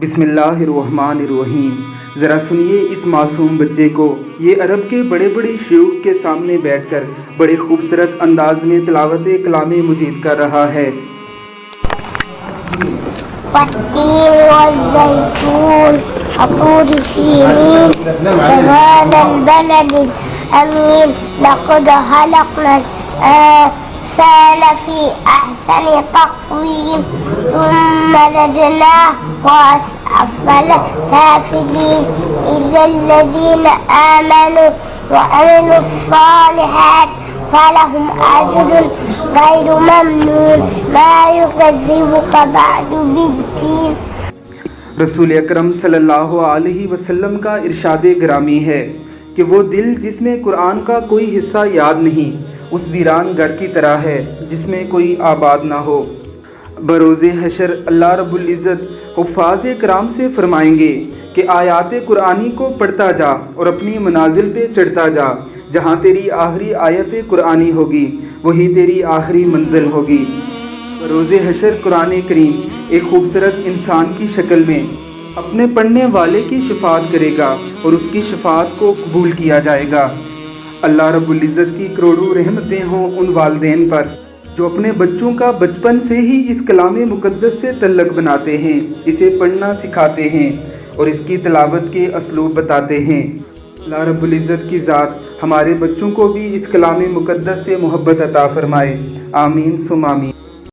बिस्मिल्लाहिर्रहमानिर्रहीम। ज़रा सुनिए इस मासूम बच्चे को। ये अरब के बड़े बड़े शयूख के सामने बैठकर बड़े खूबसूरत अंदाज में तिलावत कलाम मजीद कर रहा है। والتين والزيتون وطور سينين وهذا البلد الأمين لقد خلقنا الإنسان في أحسن تقويم ثم رددناه وأسفل سافلين إلا الذين آمنوا وعملوا الصالحات فلهم أجر غير ممنون ما يكذبك بعد بالدين। रसूल अकरम सल्लल्लाहु अलैहि वसल्लम का इरशादे गिरामी है कि वो दिल जिसमें कुरान का कोई हिस्सा याद नहीं उस वीरान घर की तरह है जिसमें कोई आबाद ना हो। बरोज़े हशर अल्लाह रब्बुल इज़्ज़त हुफ़ाज़ कराम से फरमाएंगे कि आयात कुरानी को पढ़ता जा और अपनी मनाजिल पे चढ़ता जा। जहाँ तेरी आखिरी आयत कुरानी होगी वही तेरी आखिरी मंजिल होगी। बरोज़े हशर कुरान करीम एक खूबसूरत इंसान की शक्ल में अपने पढ़ने वाले की शफात करेगा और उसकी शफात को कबूल किया जाएगा। अल्लाह रब्बुल इज़्ज़त की करोड़ों रहमतें हों उन वालिदैन पर जो अपने बच्चों का बचपन से ही इस कलाम मुक़द्दस से तल्लक़ बनाते हैं, इसे पढ़ना सिखाते हैं और इसकी तिलावत के असलूब बताते हैं। अल्लाह रब्बुल इज़्ज़त की ज़ात हमारे बच्चों को भी इस कलाम मुक़द्दस से मोहब्बत अता फ़रमाए। आमीन सुम आमीन।